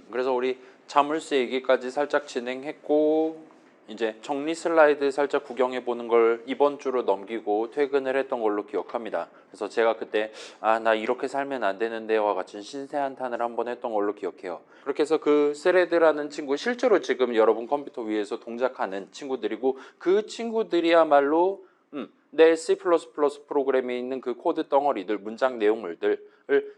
그래서 우리 자물쇠 얘기까지 살짝 진행했고 이제 정리 슬라이드 살짝 구경해 보는 걸 이번 주로 넘기고 퇴근을 했던 걸로 기억합니다. 그래서 제가 그때 나 이렇게 살면 안 되는데와 같은 신세한탄을 한번 했던 걸로 기억해요. 그렇게 해서 그 스레드라는 친구 실제로 지금 여러분 컴퓨터 위에서 동작하는 친구들이고 그 친구들이야말로 내 C++ 프로그램에 있는 그 코드 덩어리들, 문장 내용물들을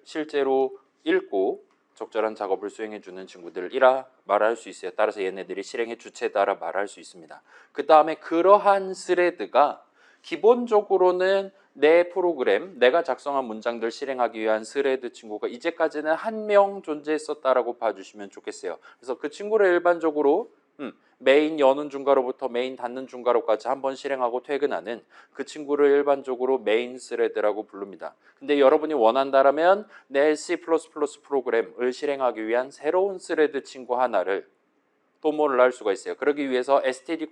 실제로 읽고 적절한 작업을 수행해주는 친구들이라 말할 수 있어요. 따라서 얘네들이 실행의 주체다라 말할 수 있습니다. 그 다음에 그러한 스레드가 기본적으로는 내 프로그램, 내가 작성한 문장들 실행하기 위한 스레드 친구가 이제까지는 한 명 존재했었다라고 봐주시면 좋겠어요. 그래서 그 친구를 일반적으로 메인 여는 중괄호부터 메인 닫는 중괄호까지 한번 실행하고 퇴근하는 그 친구를 일반적으로 메인 스레드라고 부릅니다. 근데 여러분이 원한다면 내 C++ 프로그램을 실행하기 위한 새로운 스레드 친구 하나를 도모를 할 수가 있어요. 그러기 위해서 std:/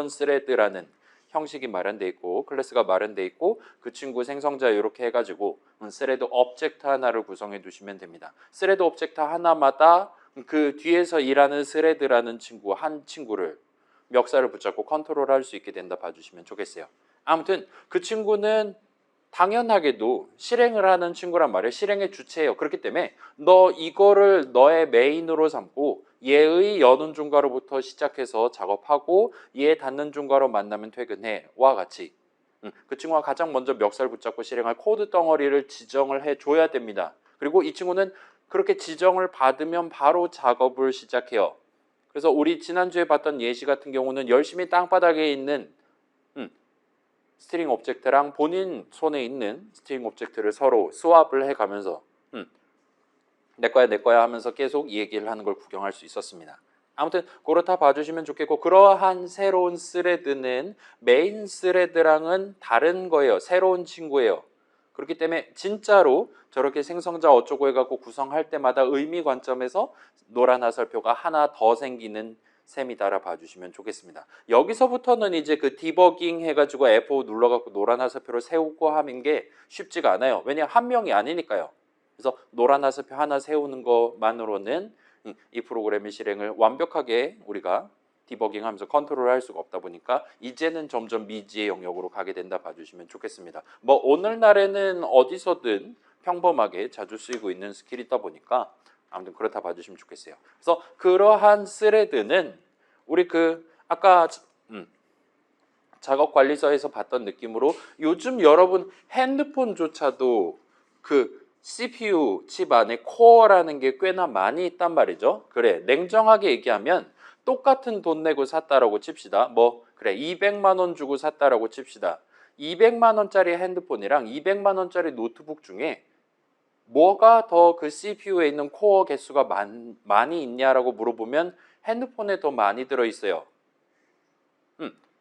스레드라는 형식이 마련되어 있고 클래스가 마련되어 있고 그 친구 생성자 이렇게 해가지고 스레드 오브젝트 하나를 구성해 두시면 됩니다. 스레드 오브젝트 하나마다 그 뒤에서 일하는 스레드라는 친구 한 친구를 멱살을 붙잡고 컨트롤할 수 있게 된다 봐주시면 좋겠어요. 아무튼 그 친구는 당연하게도 실행을 하는 친구란 말이에요. 실행의 주체예요. 그렇기 때문에 너 이거를 너의 메인으로 삼고 얘의 여는 중괄호부터 시작해서 작업하고 얘 닫는 중괄호 만나면 퇴근해와 같이 그 친구가 가장 먼저 멱살 붙잡고 실행할 코드 덩어리를 지정을 해줘야 됩니다. 그리고 이 친구는 그렇게 지정을 받으면 바로 작업을 시작해요. 그래서 우리 지난주에 봤던 예시 같은 경우는 열심히 땅바닥에 있는 스트링 오브젝트랑 본인 손에 있는 스트링 오브젝트를 서로 스왑을 해가면서 내 거야 하면서 계속 이 얘기를 하는 걸 구경할 수 있었습니다. 아무튼 그렇다 봐주시면 좋겠고 그러한 새로운 스레드는 메인 스레드랑은 다른 거예요. 새로운 친구예요. 그렇기 때문에 진짜로 저렇게 생성자 어쩌고 해갖고 구성할 때마다 의미 관점에서 노란 화살표가 하나 더 생기는 셈이다라 봐주시면 좋겠습니다. 여기서부터는 이제 그 디버깅 해가지고 F5 눌러갖고 노란 화살표를 세우고 하는 게 쉽지가 않아요. 왜냐 한 명이 아니니까요. 그래서 노란 화살표 하나 세우는 것만으로는 이 프로그램의 실행을 완벽하게 우리가 디버깅하면서 컨트롤할 수가 없다 보니까 이제는 점점 미지의 영역으로 가게 된다 봐주시면 좋겠습니다. 뭐 오늘날에는 어디서든 평범하게 자주 쓰이고 있는 스킬이다 보니까 아무튼 그렇다 봐주시면 좋겠어요. 그래서 그러한 스레드는 우리 그 아까 작업 관리서에서 봤던 느낌으로 요즘 여러분 핸드폰조차도 그 CPU 칩 안에 코어라는 게 꽤나 많이 있단 말이죠. 그래 냉정하게 얘기하면 똑같은 돈 내고 샀다라고 칩시다. 뭐 그래 200만 원 주고 샀다라고 칩시다. 200만 원짜리 핸드폰이랑 200만 원짜리 노트북 중에 뭐가 더 그 CPU에 있는 코어 개수가 많이 있냐라고 물어보면 핸드폰에 더 많이 들어있어요.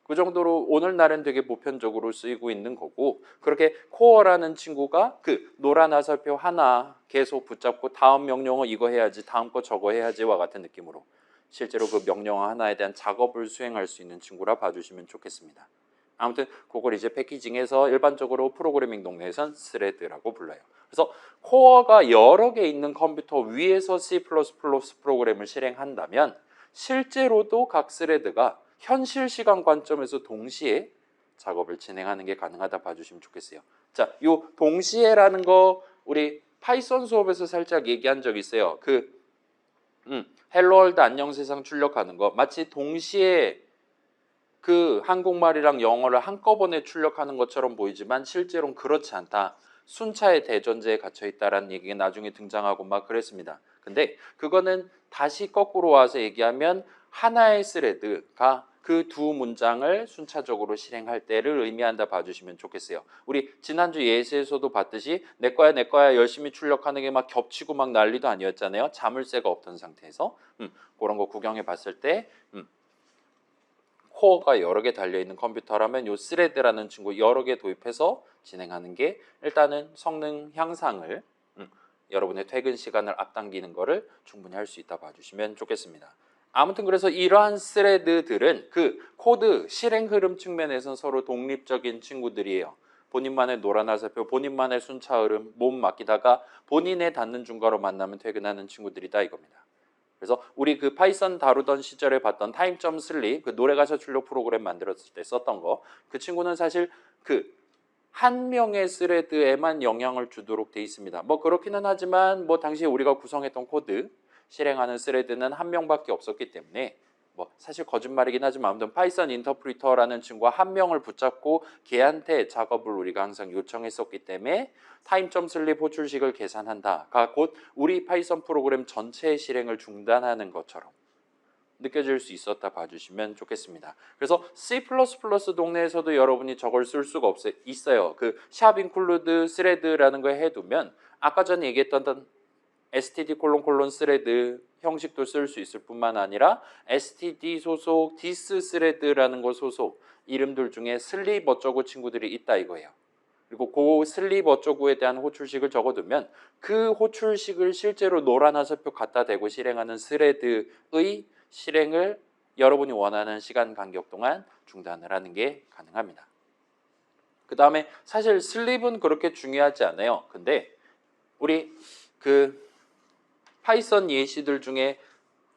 그 정도로 오늘날은 되게 보편적으로 쓰이고 있는 거고 그렇게 코어라는 친구가 그 노란 화살표 하나 계속 붙잡고 다음 명령어 이거 해야지 다음 거 저거 해야지와 같은 느낌으로 실제로 그 명령어 하나에 대한 작업을 수행할 수 있는 친구라 봐주시면 좋겠습니다. 아무튼 그걸 이제 패키징해서 일반적으로 프로그래밍 동네에선 스레드라고 불러요. 그래서 코어가 여러 개 있는 컴퓨터 위에서 C++ 프로그램을 실행한다면 실제로도 각 스레드가 현실 시간 관점에서 동시에 작업을 진행하는 게 가능하다 봐주시면 좋겠어요. 자, 요 동시에라는 거 우리 파이썬 수업에서 살짝 얘기한 적 있어요. 헬로월드 안녕 세상 출력하는 거 마치 동시에 그 한국말이랑 영어를 한꺼번에 출력하는 것처럼 보이지만 실제로는 그렇지 않다. 순차의 대전제에 갇혀 있다라는 얘기가 나중에 등장하고 막 그랬습니다. 근데 그거는 다시 거꾸로 와서 얘기하면 하나의 스레드가 그 두 문장을 순차적으로 실행할 때를 의미한다 봐주시면 좋겠어요. 우리 지난주 예시에서도 봤듯이 내 거야 열심히 출력하는 게 막 겹치고 막 난리도 아니었잖아요. 자물쇠가 없던 상태에서 그런 거 구경해 봤을 때 코어가 여러 개 달려있는 컴퓨터라면 요 스레드라는 친구 여러 개 도입해서 진행하는 게 일단은 성능 향상을 여러분의 퇴근 시간을 앞당기는 거를 충분히 할 수 있다 봐주시면 좋겠습니다. 아무튼 그래서 이러한 스레드들은 그 코드 실행 흐름 측면에서는 서로 독립적인 친구들이에요. 본인만의 노란 화살표, 본인만의 순차 흐름, 몸 맡기다가 본인의 닿는 중괄호 만나면 퇴근하는 친구들이다 이겁니다. 그래서 우리 그 파이썬 다루던 시절에 봤던 타임.슬립 그 노래 가사 출력 프로그램 만들었을 때 썼던 거, 그 친구는 사실 그 한 명의 스레드에만 영향을 주도록 돼 있습니다. 뭐 그렇기는 하지만 뭐 당시에 우리가 구성했던 코드 실행하는 스레드는 한 명밖에 없었기 때문에 뭐 사실 거짓말이긴 하지만 아무튼 파이썬 인터프리터라는 친구가 한 명을 붙잡고 걔한테 작업을 우리가 항상 요청했었기 때문에 타임.슬립 호출식을 계산한다가 곧 우리 파이썬 프로그램 전체의 실행을 중단하는 것처럼 느껴질 수 있었다 봐주시면 좋겠습니다. 그래서 C++ 동네에서도 여러분이 저걸 쓸 수가 있어요. 그 샵 인클루드 스레드라는 거 해두면 아까 전에 얘기했던 std 스레드 형식도 쓸 수 있을 뿐만 아니라 std 소속 this 스레드라는 거 소속 이름들 중에 슬립 어쩌고 친구들이 있다 이거예요. 그리고 그 슬립 어쩌고에 대한 호출식을 적어두면 그 호출식을 실제로 노란 화살표 갖다 대고 실행하는 스레드의 실행을 여러분이 원하는 시간 간격 동안 중단을 하는 게 가능합니다. 그 다음에 사실 슬립은 그렇게 중요하지 않아요. 근데 우리 그 파이썬 예시들 중에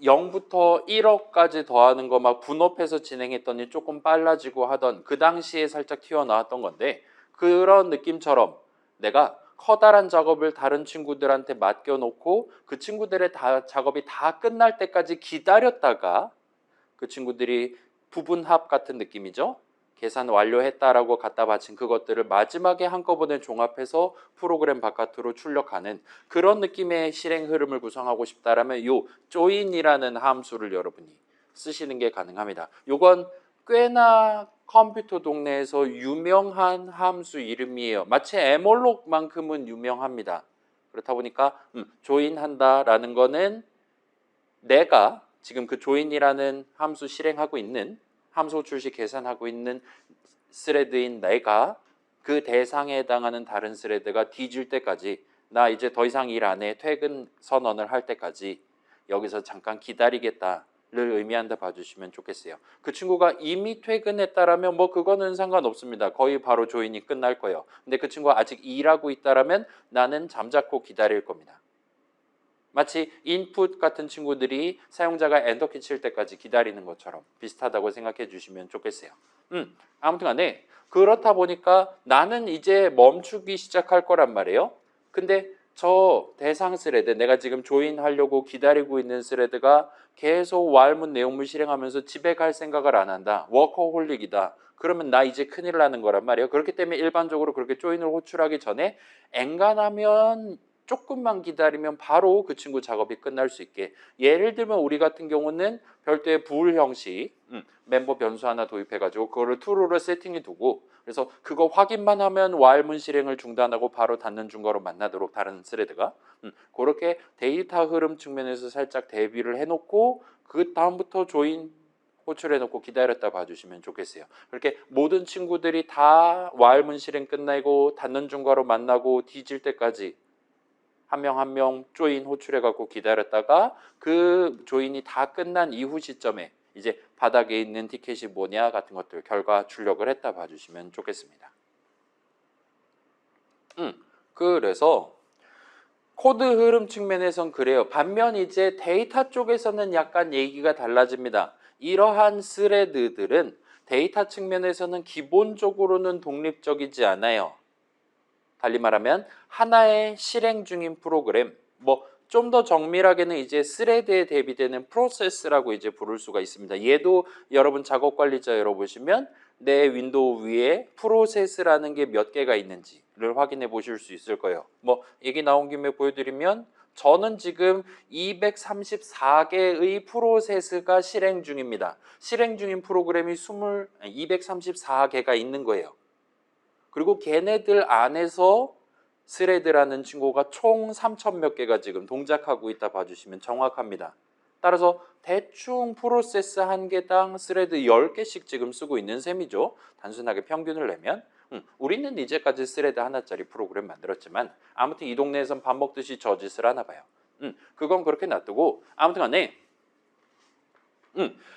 0부터 1억까지 더하는 거 막 분업해서 진행했더니 조금 빨라지고 하던 그 당시에 살짝 튀어나왔던 건데, 그런 느낌처럼 내가 커다란 작업을 다른 친구들한테 맡겨놓고 그 친구들의 작업이 다 끝날 때까지 기다렸다가 그 친구들이 부분합 같은 느낌이죠. 계산 완료했다라고 갖다 바친 그것들을 마지막에 한꺼번에 종합해서 프로그램 바깥으로 출력하는 그런 느낌의 실행 흐름을 구성하고 싶다라면 요 join이라는 함수를 여러분이 쓰시는 게 가능합니다. 요건 꽤나 컴퓨터 동네에서 유명한 함수 이름이에요. 마치 에몰록만큼은 유명합니다. 그렇다 보니까 join한다라는 거는 내가 지금 그 join이라는 함수 실행하고 있는 함수 호출식 계산하고 있는 스레드인 내가 그 대상에 해당하는 다른 스레드가 뒤질 때까지, 나 이제 더 이상 일 안 해, 퇴근 선언을 할 때까지 여기서 잠깐 기다리겠다를 의미한다 봐주시면 좋겠어요. 그 친구가 이미 퇴근했다라면 뭐 그거는 상관없습니다. 거의 바로 조인이 끝날 거예요. 근데 그 친구가 아직 일하고 있다라면 나는 잠자코 기다릴 겁니다. 마치 인풋 같은 친구들이 사용자가 엔터키 칠 때까지 기다리는 것처럼 비슷하다고 생각해 주시면 좋겠어요. 아무튼 간에 그렇다 보니까 나는 이제 멈추기 시작할 거란 말이에요. 근데 저 대상 스레드, 내가 지금 조인하려고 기다리고 있는 스레드가 계속 왈문 내용물 실행하면서 집에 갈 생각을 안 한다. 워커홀릭이다. 그러면 나 이제 큰일 나는 거란 말이에요. 그렇기 때문에 일반적으로 그렇게 조인을 호출하기 전에 엔간하면 조금만 기다리면 바로 그 친구 작업이 끝날 수 있게, 예를 들면 우리 같은 경우는 별도의 부울 형식 멤버 변수 하나 도입해가지고 그거를 true로 세팅해 두고, 그래서 그거 확인만 하면 while문 실행을 중단하고 바로 닫는 중거로 만나도록 다른 스레드가 그렇게 데이터 흐름 측면에서 살짝 대비를 해놓고 그 다음부터 조인 호출해놓고 기다렸다 봐주시면 좋겠어요. 그렇게 모든 친구들이 다 while문 실행 끝나고 닫는 중거로 만나고 뒤질 때까지 한 명 한 명 조인 호출해갖고 기다렸다가 그 조인이 다 끝난 이후 시점에 이제 바닥에 있는 티켓이 뭐냐 같은 것들 결과 출력을 했다 봐주시면 좋겠습니다. 그래서 코드 흐름 측면에선 그래요. 반면 이제 데이터 쪽에서는 약간 얘기가 달라집니다. 이러한 스레드들은 데이터 측면에서는 기본적으로는 독립적이지 않아요. 달리 말하면 하나의 실행 중인 프로그램, 뭐 좀 더 정밀하게는 이제 스레드에 대비되는 프로세스라고 이제 부를 수가 있습니다. 얘도 여러분 작업 관리자 열어보시면 내 윈도우 위에 프로세스라는 게 몇 개가 있는지를 확인해 보실 수 있을 거예요. 뭐 얘기 나온 김에 보여드리면 저는 지금 234개의 프로세스가 실행 중입니다. 실행 중인 프로그램이 234개가 있는 거예요. 그리고 걔네들 안에서 스레드라는 친구가 총 3,000 몇 개가 지금 동작하고 있다 봐주시면 정확합니다. 따라서 대충 프로세스 한 개당 스레드 10개씩 지금 쓰고 있는 셈이죠. 단순하게 평균을 내면 우리는 이제까지 스레드 하나짜리 프로그램 만들었지만 아무튼 이 동네에선 밥 먹듯이 저 짓을 하나 봐요. 그건 그렇게 놔두고 아무튼 간에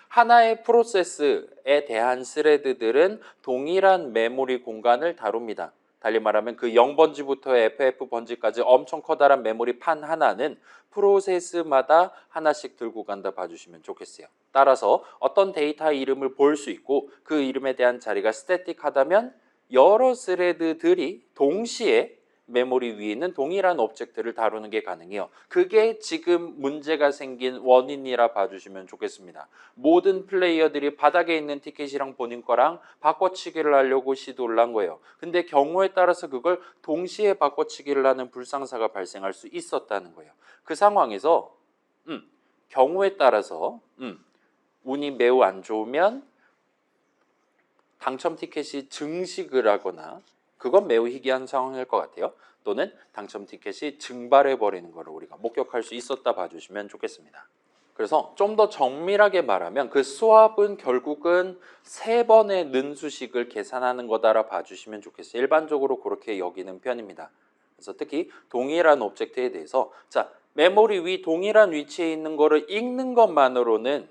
하나의 프로세스에 대한 스레드들은 동일한 메모리 공간을 다룹니다. 달리 말하면 그 0번지부터 FF번지까지 엄청 커다란 메모리 판 하나는 프로세스마다 하나씩 들고 간다 봐주시면 좋겠어요. 따라서 어떤 데이터 이름을 볼 수 있고 그 이름에 대한 자리가 스태틱하다면 여러 스레드들이 동시에 메모리 위에 있는 동일한 오브젝트를 다루는 게 가능해요. 그게 지금 문제가 생긴 원인이라 봐주시면 좋겠습니다. 모든 플레이어들이 바닥에 있는 티켓이랑 본인 거랑 바꿔치기를 하려고 시도를 한 거예요. 근데 경우에 따라서 그걸 동시에 바꿔치기를 하는 불상사가 발생할 수 있었다는 거예요. 그 상황에서 경우에 따라서 운이 매우 안 좋으면 당첨 티켓이 증식을 하거나 그건 매우 희귀한 상황일 것 같아요. 또는 당첨 티켓이 증발해버리는 것을 우리가 목격할 수 있었다 봐주시면 좋겠습니다. 그래서 좀 더 정밀하게 말하면 그 수압은 결국은 3번의 는수식을 계산하는 거다라 봐주시면 좋겠어요. 일반적으로 그렇게 여기는 편입니다. 그래서 특히 동일한 오브젝트에 대해서 자 메모리 위 동일한 위치에 있는 거를 읽는 것만으로는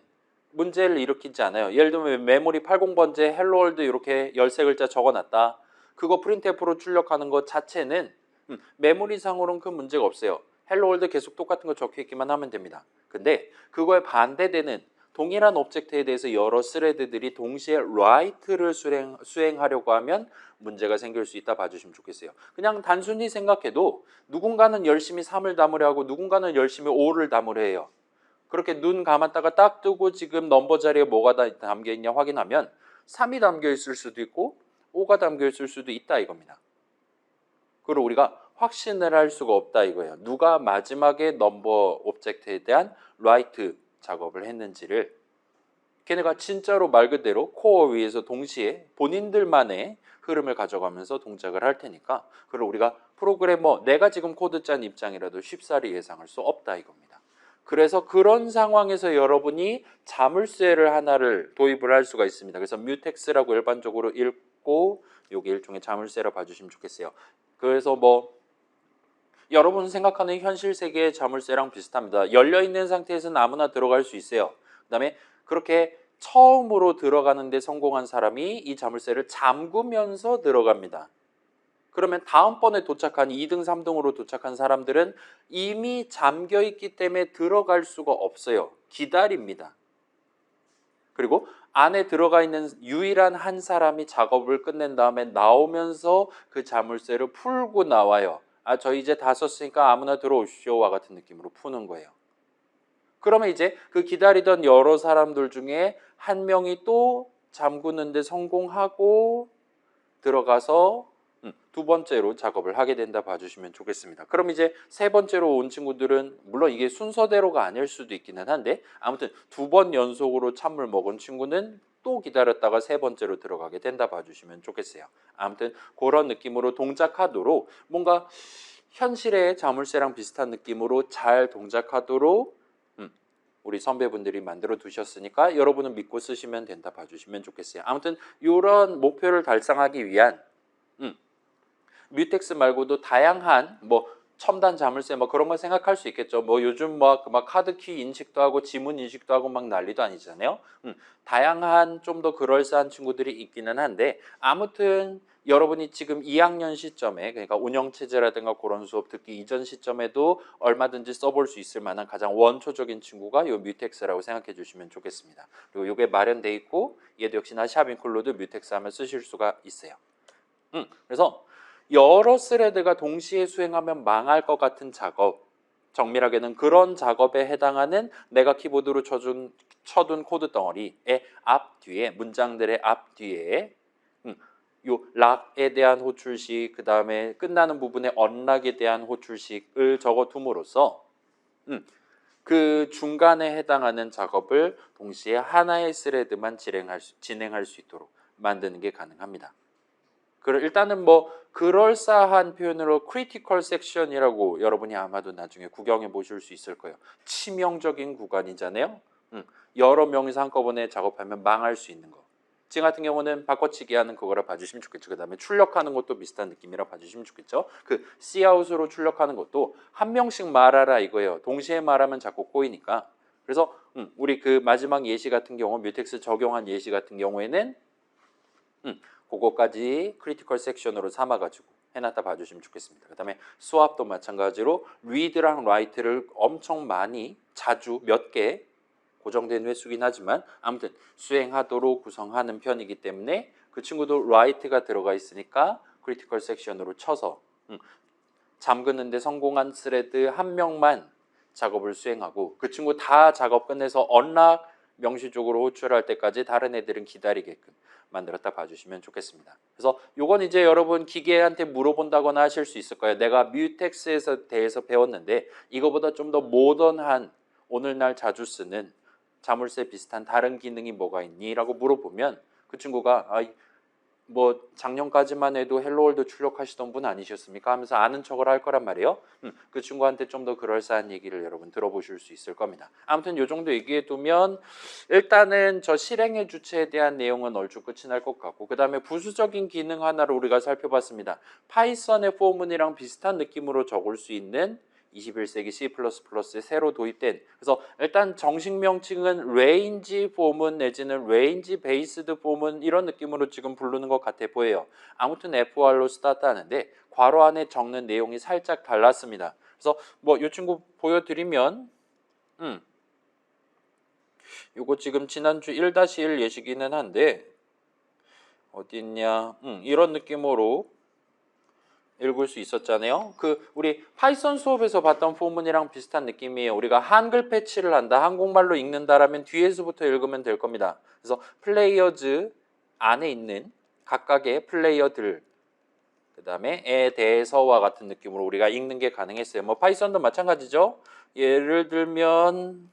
문제를 일으키지 않아요. 예를 들면 메모리 80번째 헬로월드 이렇게 13글자 적어놨다. 그거 프린트F로 출력하는 것 자체는 메모리상으로는 큰 문제가 없어요. 헬로월드 계속 똑같은 거 적혀있기만 하면 됩니다. 근데 그거에 반대되는 동일한 오브젝트에 대해서 여러 스레드들이 동시에 write를 수행하려고 하면 문제가 생길 수 있다 봐주시면 좋겠어요. 그냥 단순히 생각해도 누군가는 열심히 3을 담으려 하고 누군가는 열심히 5를 담으려 해요. 그렇게 눈 감았다가 딱 뜨고 지금 넘버 자리에 뭐가 담겨 있냐 확인하면 3이 담겨 있을 수도 있고 5가 담겨 있을 수도 있다 이겁니다. 그리고 우리가 확신을 할 수가 없다 이거예요. 누가 마지막에 넘버 오브젝트에 대한 write 작업을 했는지를 걔네가 진짜로 말 그대로 코어 위에서 동시에 본인들만의 흐름을 가져가면서 동작을 할 테니까 그걸 우리가 프로그래머 내가 지금 코드 짠 입장이라도 쉽사리 예상할 수 없다 이겁니다. 그래서 그런 상황에서 여러분이 자물쇠를 하나를 도입을 할 수가 있습니다. 그래서 뮤텍스라고 일반적으로 읽고 이게 일종의 자물쇠라 봐주시면 좋겠어요. 그래서 여러분 생각하는 현실 세계의 자물쇠랑 비슷합니다. 열려있는 상태에서는 아무나 들어갈 수 있어요. 그 다음에 그렇게 처음으로 들어가는데 성공한 사람이 이 자물쇠를 잠그면서 들어갑니다. 그러면 다음번에 도착한 2등, 3등으로 도착한 사람들은 이미 잠겨있기 때문에 들어갈 수가 없어요. 기다립니다. 그리고 안에 들어가 있는 유일한 한 사람이 작업을 끝낸 다음에 나오면서 그 자물쇠를 풀고 나와요. 아, 저 이제 다 썼으니까 아무나 들어오십시오와 같은 느낌으로 푸는 거예요. 그러면 이제 그 기다리던 여러 사람들 중에 한 명이 또 잠그는데 성공하고 들어가서 두 번째로 작업을 하게 된다 봐주시면 좋겠습니다. 그럼 이제 세 번째로 온 친구들은 물론 이게 순서대로가 아닐 수도 있기는 한데 아무튼 2번 연속으로 찬물 먹은 친구는 또 기다렸다가 세 번째로 들어가게 된다 봐주시면 좋겠어요. 아무튼 그런 느낌으로 동작하도록 뭔가 현실의 자물쇠랑 비슷한 느낌으로 잘 동작하도록 우리 선배분들이 만들어 두셨으니까 여러분은 믿고 쓰시면 된다 봐주시면 좋겠어요. 아무튼 이런 목표를 달성하기 위한 뮤텍스 말고도 다양한 첨단 자물쇠 그런 걸 생각할 수 있겠죠. 요즘 막 카드키 인식도 하고 지문 인식도 하고 막 난리도 아니잖아요. 다양한 좀 더 그럴싸한 친구들이 있기는 한데 아무튼 여러분이 지금 2학년 시점에 그러니까 운영체제라든가 그런 수업 듣기 이전 시점에도 얼마든지 써볼 수 있을 만한 가장 원초적인 친구가 이 뮤텍스라고 생각해 주시면 좋겠습니다. 그리고 이게 마련돼 있고 얘도 역시나 샵인클루드 뮤텍스 하면 쓰실 수가 있어요. 그래서 여러 스레드가 동시에 수행하면 망할 것 같은 작업, 정밀하게는 그런 작업에 해당하는 내가 키보드로 쳐둔 코드 덩어리의 앞뒤에 문장들의 앞뒤에 요 락에 대한 호출식, 그 다음에 끝나는 부분의 언락에 대한 호출식을 적어둠으로써 그 중간에 해당하는 작업을 동시에 하나의 스레드만 진행할 수 있도록 만드는 게 가능합니다. 일단은 그럴싸한 표현으로 크리티컬 섹션이라고 여러분이 아마도 나중에 구경해 보실 수 있을 거예요. 치명적인 구간이잖아요. 여러 명이서 한꺼번에 작업하면 망할 수 있는 거. 지금 같은 경우는 바꿔치기 하는 그거라 봐주시면 좋겠죠. 그 다음에 출력하는 것도 비슷한 느낌이라 봐주시면 좋겠죠. 그 Cout으로 출력하는 것도 한 명씩 말하라 이거예요. 동시에 말하면 자꾸 꼬이니까. 그래서 우리 그 마지막 예시 같은 경우 뮤텍스 적용한 예시 같은 경우에는 그거까지 크리티컬 섹션으로 삼아가지고 해놨다 봐주시면 좋겠습니다. 그 다음에 수압도 마찬가지로 read랑 write를 엄청 많이 자주 몇 개 고정된 횟수긴 하지만 아무튼 수행하도록 구성하는 편이기 때문에 그 친구도 write가 들어가 있으니까 크리티컬 섹션으로 쳐서 잠그는데 성공한 스레드 한 명만 작업을 수행하고 그 친구 다 작업 끝내서 언락 명시적으로 호출할 때까지 다른 애들은 기다리게끔 만들었다 봐주시면 좋겠습니다. 그래서 요건 이제 여러분 기계한테 물어본다거나 하실 수 있을 거예요. 내가 뮤텍스에 대해서 배웠는데 이거보다 좀 더 모던한 오늘날 자주 쓰는 자물쇠 비슷한 다른 기능이 뭐가 있니? 라고 물어보면 그 친구가 뭐 작년까지만 해도 헬로월드 출력하시던 분 아니셨습니까? 하면서 아는 척을 할 거란 말이에요. 그 친구한테 좀 더 그럴싸한 얘기를 여러분 들어보실 수 있을 겁니다. 아무튼 요 정도 얘기해 두면 일단은 저 실행의 주체에 대한 내용은 얼추 끝이 날 것 같고 그 다음에 부수적인 기능 하나를 우리가 살펴봤습니다. 파이썬의 포문이랑 비슷한 느낌으로 적을 수 있는 21세기 C++에 새로 도입된 그래서 일단 정식 명칭은 레인지 포문 내지는 레인지 베이스드 포문 이런 느낌으로 지금 부르는 것 같아 보여요. 아무튼 FR로 스타트하는데 괄호 안에 적는 내용이 살짝 달랐습니다. 그래서 뭐 이 친구 보여드리면 요거 지금 지난주 1-1 예시기는 한데 어디 있냐 이런 느낌으로 읽을 수 있었잖아요. 그 우리 파이썬 수업에서 봤던 포문이랑 비슷한 느낌이에요. 우리가 한글 패치를 한다, 한국말로 읽는다라면 뒤에서부터 읽으면 될 겁니다. 그래서 플레이어즈 안에 있는 각각의 플레이어들 그 다음에 에 대해서와 같은 느낌으로 우리가 읽는 게 가능했어요. 뭐 파이썬도 마찬가지죠. 예를 들면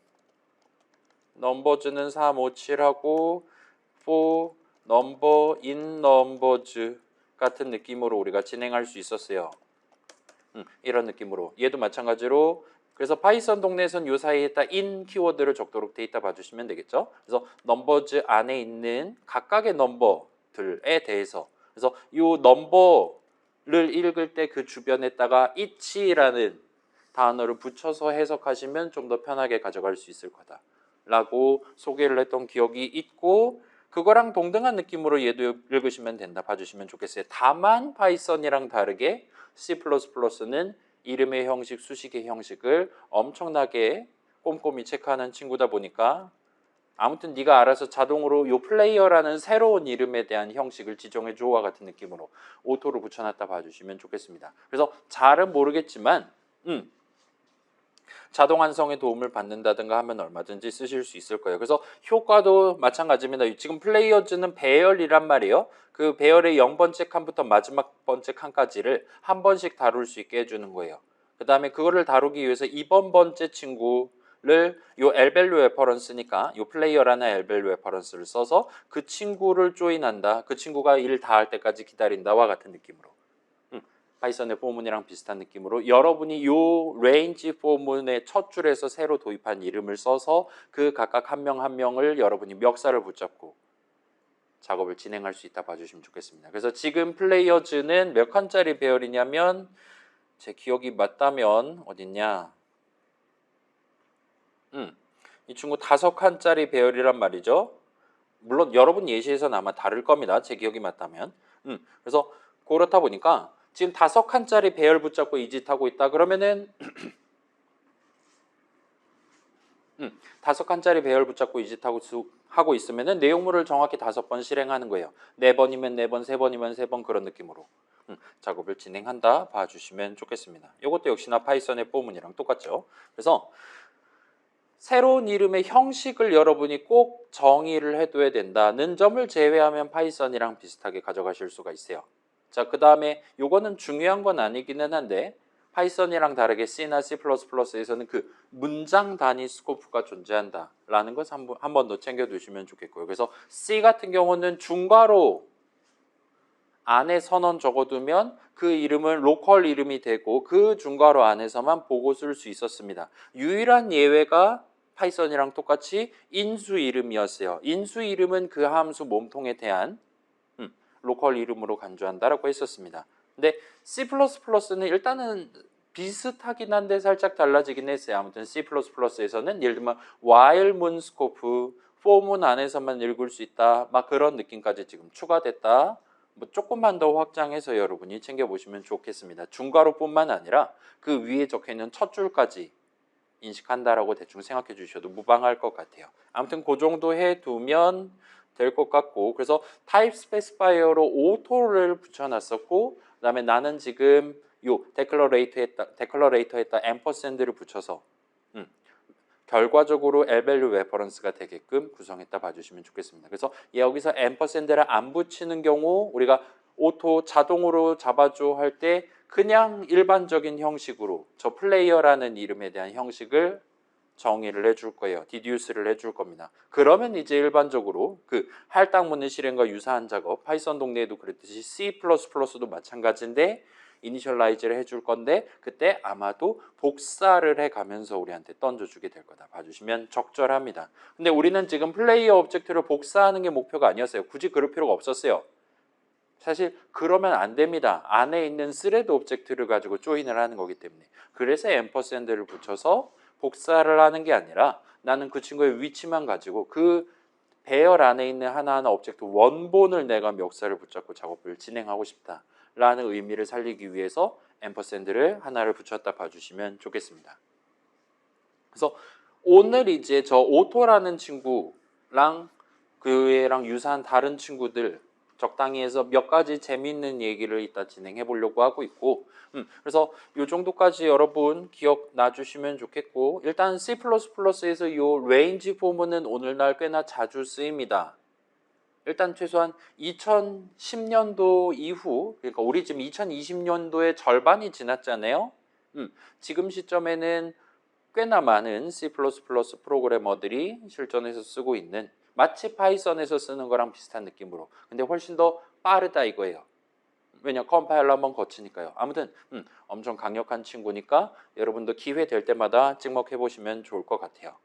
넘버즈는 357하고 for number in numbers 같은 느낌으로 우리가 진행할 수 있었어요. 이런 느낌으로 얘도 마찬가지로 그래서 파이썬 동네에서는 요 사이에 딱 in 키워드를 적도록 돼 있다 봐주시면 되겠죠. 그래서 넘버즈 안에 있는 각각의 넘버들에 대해서 그래서 요 넘버를 읽을 때 그 주변에다가 it이라는 단어를 붙여서 해석하시면 좀 더 편하게 가져갈 수 있을 거다 라고 소개를 했던 기억이 있고 그거랑 동등한 느낌으로 얘도 읽으시면 된다 봐주시면 좋겠어요. 다만 파이썬이랑 다르게 C++는 이름의 형식, 수식의 형식을 엄청나게 꼼꼼히 체크하는 친구다 보니까 아무튼 네가 알아서 자동으로 요 플레이어라는 새로운 이름에 대한 형식을 지정해 줘와 같은 느낌으로 오토로 붙여놨다 봐주시면 좋겠습니다. 그래서 잘은 모르겠지만 자동 완성에 도움을 받는다든가 하면 얼마든지 쓰실 수 있을 거예요. 그래서 효과도 마찬가지입니다. 지금 플레이어즈는 배열이란 말이에요. 그 배열의 0번째 칸부터 마지막 번째 칸까지를 한 번씩 다룰 수 있게 해주는 거예요. 그 다음에 그거를 다루기 위해서 2번 번째 친구를 요 엘밸류 레퍼런스니까 요 플레이어라는 엘밸류 레퍼런스를 써서 그 친구를 조인한다. 그 친구가 일 다 할 때까지 기다린다와 같은 느낌으로. 파이썬의 포문이랑 비슷한 느낌으로 여러분이 요 레인지 포문의 첫 줄에서 새로 도입한 이름을 써서 그 각각 한 명 한 명을 여러분이 멱살을 붙잡고 작업을 진행할 수 있다 봐주시면 좋겠습니다. 그래서 지금 플레이어즈는 몇 칸짜리 배열이냐면 제 기억이 맞다면 어딨냐 이 친구 5칸짜리 배열이란 말이죠. 물론 여러분 예시에서는 아마 다를 겁니다. 제 기억이 맞다면 그래서 그렇다 보니까 지금 5칸짜리 배열 붙잡고 이 짓 하고 있다 그러면은 5칸짜리 배열 붙잡고 이 짓 하고 있으면은 내용물을 정확히 5번 실행하는 거예요. 4번이면 4번, 3번이면 3번 그런 느낌으로 작업을 진행한다 봐주시면 좋겠습니다. 이것도 역시나 파이썬의 포문이랑 똑같죠. 그래서 새로운 이름의 형식을 여러분이 꼭 정의를 해둬야 된다는 점을 제외하면 파이썬이랑 비슷하게 가져가실 수가 있어요. 자, 그 다음에 요거는 중요한 건 아니기는 한데 파이썬이랑 다르게 C나 C++에서는 그 문장 단위 스코프가 존재한다라는 것을 한 번 더 챙겨두시면 좋겠고요. 그래서 C 같은 경우는 중괄호 안에 선언 적어두면 그 이름은 로컬 이름이 되고 그 중괄호 안에서만 보고 쓸 수 있었습니다. 유일한 예외가 파이썬이랑 똑같이 인수 이름이었어요. 인수 이름은 그 함수 몸통에 대한 로컬 이름으로 간주한다라고 했었습니다. 근데 C++는 일단은 비슷하긴 한데 살짝 달라지긴 했어요. 아무튼 C++에서는 예를 들면 while 문 스코프, for 문 안에서만 읽을 수 있다. 막 그런 느낌까지 지금 추가됐다 뭐 조금만 더 확장해서 여러분이 챙겨보시면 좋겠습니다. 중괄호뿐만 아니라 그 위에 적혀있는 첫 줄까지 인식한다라고 대충 생각해 주셔도 무방할 것 같아요. 아무튼 그 정도 해두면 될 것 같고, 그래서 타입 스페시파이어로 오토를 붙여놨었고, 그 다음에 나는 지금 요 데클러레이터에다 앰퍼샌드를 붙여서 결과적으로 L밸류 레퍼런스가 되게끔 구성했다 봐주시면 좋겠습니다. 그래서 여기서 앰퍼샌드를 안 붙이는 경우 우리가 오토 자동으로 잡아줘 할 때 그냥 일반적인 형식으로 저 플레이어라는 이름에 대한 형식을 정의를 해줄 거예요. 디듀스를 해줄 겁니다. 그러면 이제 일반적으로 그 할당 문의 실행과 유사한 작업, 파이썬 동네에도 그랬듯이 C++도 마찬가지인데 이니셜라이즈를 해줄 건데 그때 아마도 복사를 해가면서 우리한테 던져주게 될 거다 봐주시면 적절합니다. 근데 우리는 지금 플레이어 오브젝트를 복사하는 게 목표가 아니었어요. 굳이 그럴 필요가 없었어요. 사실 그러면 안 됩니다. 안에 있는 스레드 오브젝트를 가지고 조인을 하는 거기 때문에. 그래서 앰퍼샌드를 붙여서 복사를 하는 게 아니라 나는 그 친구의 위치만 가지고 그 배열 안에 있는 하나하나 오브젝트 원본을 내가 멱살을 붙잡고 작업을 진행하고 싶다라는 의미를 살리기 위해서 앰퍼샌드를 하나를 붙였다 봐주시면 좋겠습니다. 그래서 오늘 이제 저 오토라는 친구랑 그애랑 유사한 다른 친구들 적당히 해서 몇 가지 재미있는 얘기를 이따 진행해 보려고 하고 있고, 그래서 이 정도까지 여러분 기억나 주시면 좋겠고, 일단 C++에서 이 레인지 포문은 오늘날 꽤나 자주 쓰입니다. 일단 최소한 2010년도 이후, 그러니까 우리 지금 2020년도의 절반이 지났잖아요. 지금 시점에는 꽤나 많은 C++ 프로그래머들이 실전에서 쓰고 있는, 마치 파이썬에서 쓰는 거랑 비슷한 느낌으로, 근데 훨씬 더 빠르다 이거예요. 왜냐, 컴파일러 한번 거치니까요. 아무튼 엄청 강력한 친구니까 여러분도 기회 될 때마다 찍먹해 보시면 좋을 것 같아요.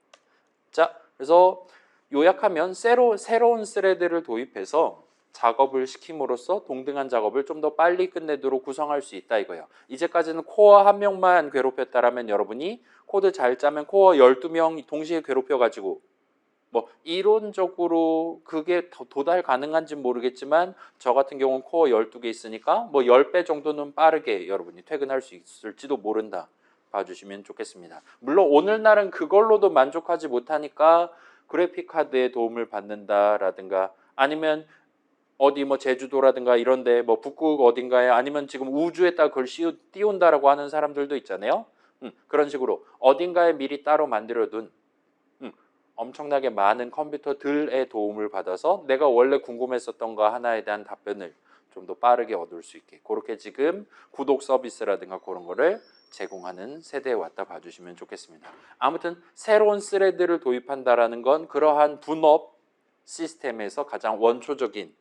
자, 그래서 요약하면 새로운 스레드를 도입해서 작업을 시킴으로써 동등한 작업을 좀 더 빨리 끝내도록 구성할 수 있다 이거예요. 이제까지는 코어 한 명만 괴롭혔다라면 여러분이 코드 잘 짜면 코어 12명 동시에 괴롭혀가지고 뭐 이론적으로 그게 도달 가능한지 모르겠지만 저 같은 경우는 코어 12개 있으니까 뭐 10배 정도는 빠르게 여러분이 퇴근할 수 있을지도 모른다 봐주시면 좋겠습니다. 물론 오늘날은 그걸로도 만족하지 못하니까 그래픽 카드의 도움을 받는다라든가 아니면 어디 뭐 제주도라든가 이런데 뭐 북극 어딘가에 아니면 지금 우주에다 그걸 띄운다라고 하는 사람들도 있잖아요. 그런 식으로 어딘가에 미리 따로 만들어둔 엄청나게 많은 컴퓨터들의 도움을 받아서 내가 원래 궁금했었던 거 하나에 대한 답변을 좀 더 빠르게 얻을 수 있게 그렇게 지금 구독 서비스라든가 그런 거를 제공하는 세대에 왔다 봐주시면 좋겠습니다. 아무튼 새로운 스레드를 도입한다라는 건 그러한 분업 시스템에서 가장 원초적인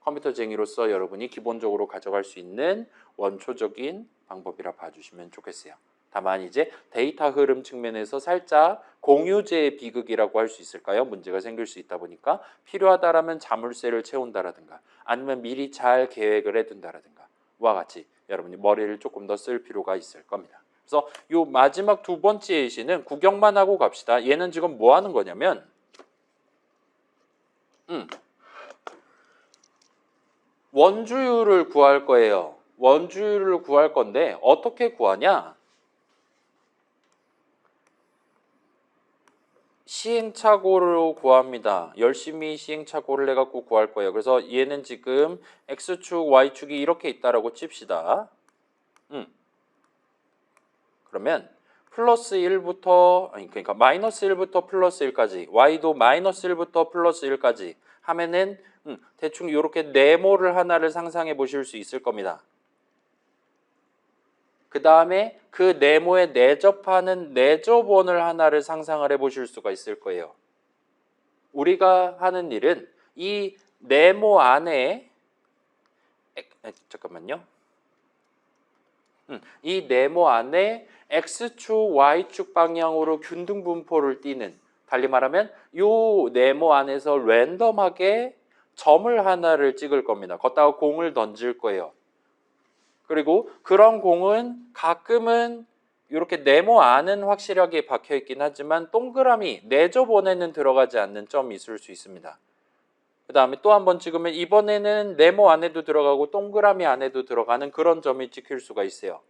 컴퓨터쟁이로서 여러분이 기본적으로 가져갈 수 있는 원초적인 방법이라 봐주시면 좋겠어요. 다만 이제 데이터 흐름 측면에서 살짝 공유제의 비극이라고 할 수 있을까요? 문제가 생길 수 있다 보니까 필요하다라면 자물쇠를 채운다라든가 아니면 미리 잘 계획을 해둔다라든가 와 같이 여러분이 머리를 조금 더 쓸 필요가 있을 겁니다. 그래서 요 마지막 두 번째 예시는 구경만 하고 갑시다. 얘는 지금 뭐 하는 거냐면 원주율을 구할 거예요. 원주율을 구할 건데 어떻게 구하냐? 시행착오로 구합니다. 열심히 시행착오를 해갖고 구할 거예요. 그래서 얘는 지금 X축, Y축이 이렇게 있다라고 칩시다. 그러면 플러스 1부터, 그러니까 마이너스 1부터 플러스 1까지, Y도 마이너스 1부터 플러스 1까지 하면은 대충 이렇게 네모를 하나를 상상해 보실 수 있을 겁니다. 그 다음에 그 네모에 내접하는 내접원을 하나를 상상을 해보실 수가 있을 거예요. 우리가 하는 일은 이 네모 안에 잠깐만요. 이 네모 안에 X축, Y축 방향으로 균등 분포를 띠는, 달리 말하면 이 네모 안에서 랜덤하게 점을 하나를 찍을 겁니다. 걷다가 공을 던질 거예요. 그리고 그런 공은 가끔은 이렇게 네모 안은 확실하게 박혀 있긴 하지만 동그라미 내접원에는 들어가지 않는 점이 있을 수 있습니다. 그 다음에 또 한 번 찍으면 이번에는 네모 안에도 들어가고 동그라미 안에도 들어가는 그런 점이 찍힐 수가 있어요.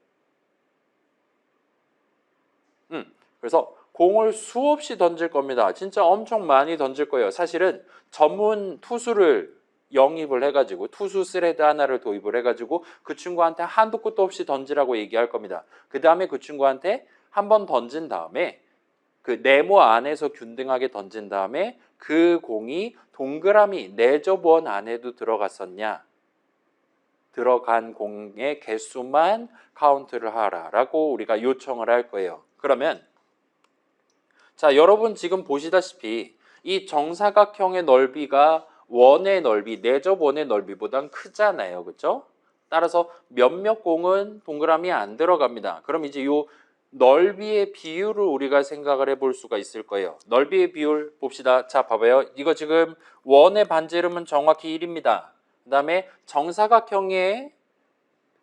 그래서 공을 수없이 던질 겁니다. 진짜 엄청 많이 던질 거예요. 사실은 전문 투수를 영입을 해가지고 투수 스레드 하나를 도입을 해가지고 그 친구한테 한도 끝도 없이 던지라고 얘기할 겁니다. 그 다음에 그 친구한테 한 번 던진 다음에 그 네모 안에서 균등하게 던진 다음에 그 공이 동그라미 내접원 안에도 들어갔었냐, 들어간 공의 개수만 카운트를 하라라고 우리가 요청을 할 거예요. 그러면 자, 여러분 지금 보시다시피 이 정사각형의 넓이가 원의 넓이, 내접 원의 넓이보단 크잖아요. 그렇죠? 따라서 몇몇 공은 동그라미에 안 들어갑니다. 그럼 이제 요 넓이의 비율을 우리가 생각을 해볼 수가 있을 거예요. 넓이의 비율 봅시다. 자, 봐봐요. 이거 지금 원의 반지름은 정확히 1입니다. 그 다음에 정사각형의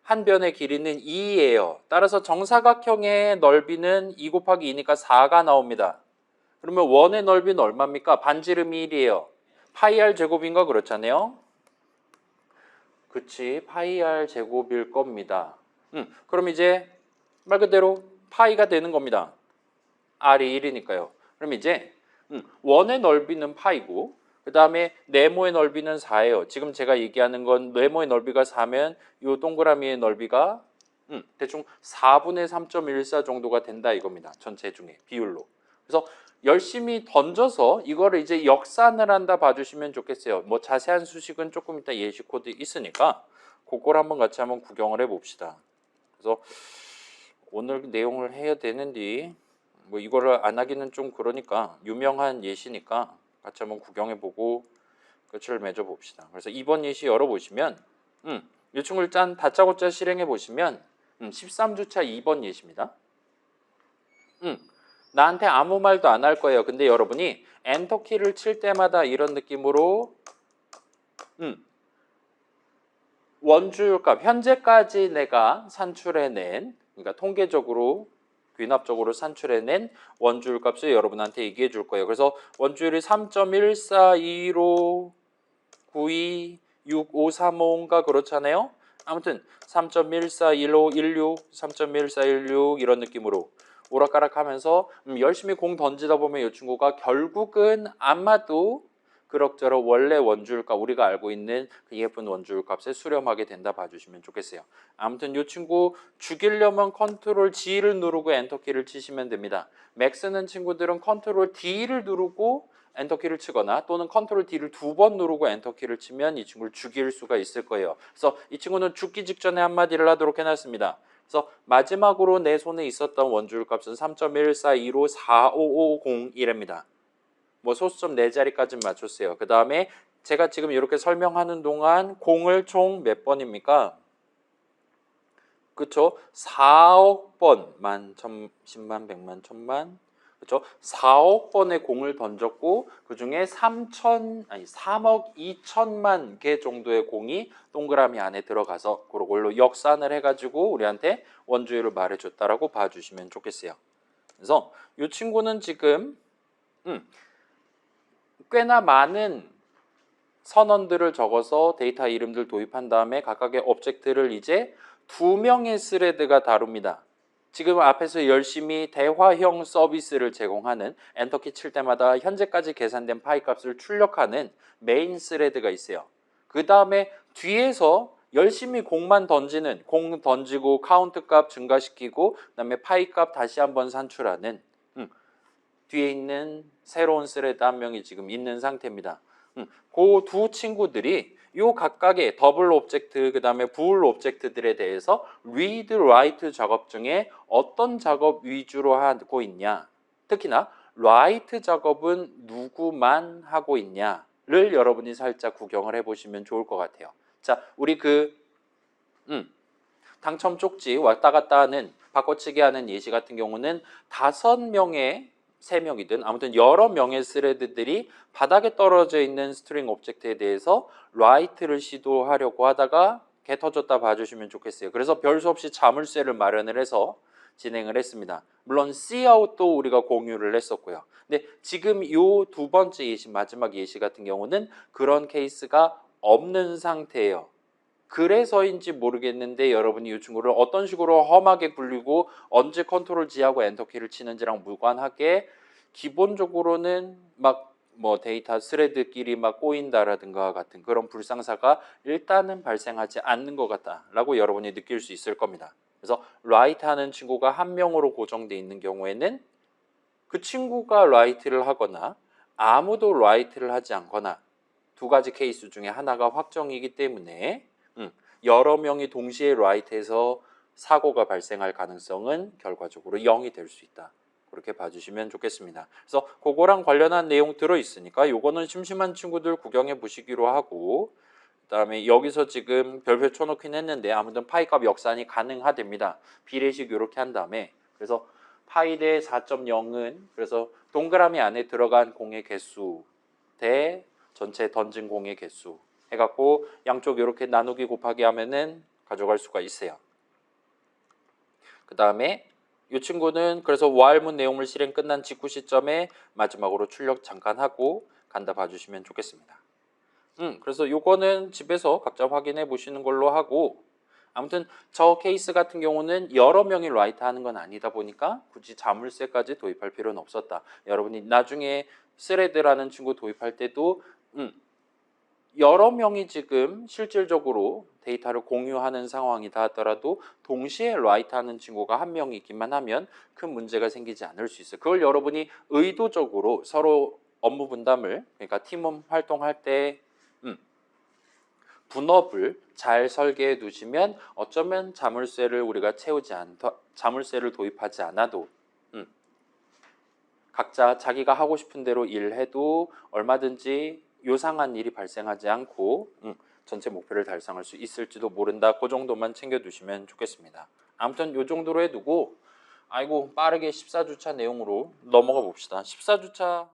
한 변의 길이는 2예요. 따라서 정사각형의 넓이는 2 곱하기 2니까 4가 나옵니다. 그러면 원의 넓이는 얼마입니까? 반지름이 1이에요. 파이 r 제곱인가 그렇잖아요. 그치, 파이 r 제곱일 겁니다. 그럼 이제 말 그대로 파이가 되는 겁니다. r이 1이니까요. 그럼 이제 원의 넓이는 파이고 그 다음에 네모의 넓이는 4예요. 지금 제가 얘기하는 건 네모의 넓이가 4면 이 동그라미의 넓이가 대충 4분의 3.14 정도가 된다 이겁니다. 전체 중에 비율로. 그래서 열심히 던져서 이거를 이제 역산을 한다 봐주시면 좋겠어요. 뭐 자세한 수식은 조금 이따 예시 코드 있으니까 그걸 한번 같이 한번 구경을 해봅시다. 그래서 오늘 내용을 해야 되는데 뭐 이거를 안 하기는 좀 그러니까 유명한 예시니까 같이 한번 구경해보고 끝을 맺어봅시다. 그래서 이번 예시 열어보시면 이 친구를 다짜고짜 실행해보시면 13주차 2번 예시입니다. 나한테 아무 말도 안 할 거예요. 근데 여러분이 엔터키를 칠 때마다 이런 느낌으로 원주율값 현재까지 내가 산출해낸 그러니까 통계적으로 귀납적으로 산출해낸 원주율 값을 여러분한테 얘기해 줄 거예요. 그래서 원주율이 3.1415926535인가 그렇잖아요. 아무튼 3.141516 3.1416 이런 느낌으로 오락가락하면서 열심히 공 던지다 보면 이 친구가 결국은 아마도 그럭저럭 원래 원주율값 우리가 알고 있는 그 예쁜 원주율값에 수렴하게 된다 봐주시면 좋겠어요. 아무튼 이 친구 죽이려면 컨트롤 G를 누르고 엔터키를 치시면 됩니다. 맥 쓰는 친구들은 컨트롤 D를 누르고 엔터키를 치거나 또는 컨트롤 D를 2번 누르고 엔터키를 치면 이 친구를 죽일 수가 있을 거예요. 그래서 이 친구는 죽기 직전에 한마디를 하도록 해놨습니다. 그래서 마지막으로 내 손에 있었던 원주율값은 3.14154550이랍니다. 뭐 소수점 4자리까지 맞췄어요. 그 다음에 제가 지금 이렇게 설명하는 동안 공을 총 몇 번입니까? 그쵸? 4억 번, 만, 천, 십만, 백만, 천만, 그쵸? 4억 번의 공을 던졌고 그 중에 3억 2천만 개 정도의 공이 동그라미 안에 들어가서 그걸로 역산을 해가지고 우리한테 원주율을 말해줬다라고 봐주시면 좋겠어요. 그래서 이 친구는 지금 꽤나 많은 선언들을 적어서 데이터 이름들 도입한 다음에 각각의 오브젝트를 이제 2명의 스레드가 다룹니다. 지금 앞에서 열심히 대화형 서비스를 제공하는 엔터키 칠 때마다 현재까지 계산된 파이 값을 출력하는 메인 스레드가 있어요. 그 다음에 뒤에서 열심히 공만 던지는 공 던지고 카운트 값 증가시키고 그 다음에 파이 값 다시 한번 산출하는 뒤에 있는 새로운 스레드 한 명이 지금 있는 상태입니다. 그 두 친구들이 요 각각의 더블 오브젝트 그 다음에 부울 오브젝트들에 대해서 read, write 작업 중에 어떤 작업 위주로 하고 있냐, 특히나 write 작업은 누구만 하고 있냐를 여러분이 살짝 구경을 해보시면 좋을 것 같아요. 자, 우리 당첨 쪽지 왔다 갔다 하는 바꿔치기 하는 예시 같은 경우는 5명의 3명이든 아무튼 여러 명의 스레드들이 바닥에 떨어져 있는 스트링 오브젝트에 대해서 write를 시도하려고 하다가 개 터졌다 봐주시면 좋겠어요. 그래서 별 수 없이 자물쇠를 마련을 해서 진행을 했습니다. 물론 Cout도 우리가 공유를 했었고요. 근데 지금 이 두 번째 예시, 마지막 예시 같은 경우는 그런 케이스가 없는 상태예요. 그래서인지 모르겠는데 여러분이 이 친구를 어떤 식으로 험하게 굴리고 언제 컨트롤 G하고 엔터키를 치는지랑 무관하게 기본적으로는 막 뭐 데이터 스레드끼리 막 꼬인다라든가 같은 그런 불상사가 일단은 발생하지 않는 것 같다라고 여러분이 느낄 수 있을 겁니다. 그래서 라이트 하는 친구가 한 명으로 고정되어 있는 경우에는 그 친구가 라이트를 하거나 아무도 라이트를 하지 않거나 두 가지 케이스 중에 하나가 확정이기 때문에 여러 명이 동시에 라이트해서 사고가 발생할 가능성은 결과적으로 0이 될 수 있다. 그렇게 봐주시면 좋겠습니다. 그래서 그거랑 관련한 내용 들어있으니까 요거는 심심한 친구들 구경해 보시기로 하고, 그 다음에 여기서 지금 별표 쳐놓긴 했는데 아무튼 파이 값 역산이 가능하답니다. 비례식 이렇게 한 다음에, 그래서 파이 대 4.0은 그래서 동그라미 안에 들어간 공의 개수 대 전체 던진 공의 개수 해갖고 양쪽 이렇게 나누기 곱하기 하면은 가져갈 수가 있어요. 그 다음에 이 친구는 그래서 와일문 내용물 실행 끝난 직후 시점에 마지막으로 출력 잠깐 하고 간다 봐주시면 좋겠습니다. 그래서 요거는 집에서 각자 확인해 보시는 걸로 하고, 아무튼 저 케이스 같은 경우는 여러 명이 라이트 하는 건 아니다 보니까 굳이 자물쇠까지 도입할 필요는 없었다. 여러분이 나중에 스레드라는 친구 도입할 때도 여러 명이 지금 실질적으로 데이터를 공유하는 상황이다 하더라도 동시에 라이트 하는 친구가 한 명이 있기만 하면 큰 문제가 생기지 않을 수 있어요. 그걸 여러분이 의도적으로 서로 업무 분담을, 그러니까 팀원 활동할 때 분업을 잘 설계해 두시면 어쩌면 자물쇠를 우리가 자물쇠를 도입하지 않아도 각자 자기가 하고 싶은 대로 일해도 얼마든지 요상한 일이 발생하지 않고 전체 목표를 달성할 수 있을지도 모른다. 그 정도만 챙겨두시면 좋겠습니다. 아무튼 이 정도로 해두고, 아이고 빠르게 14주차 내용으로 넘어가 봅시다. 14주차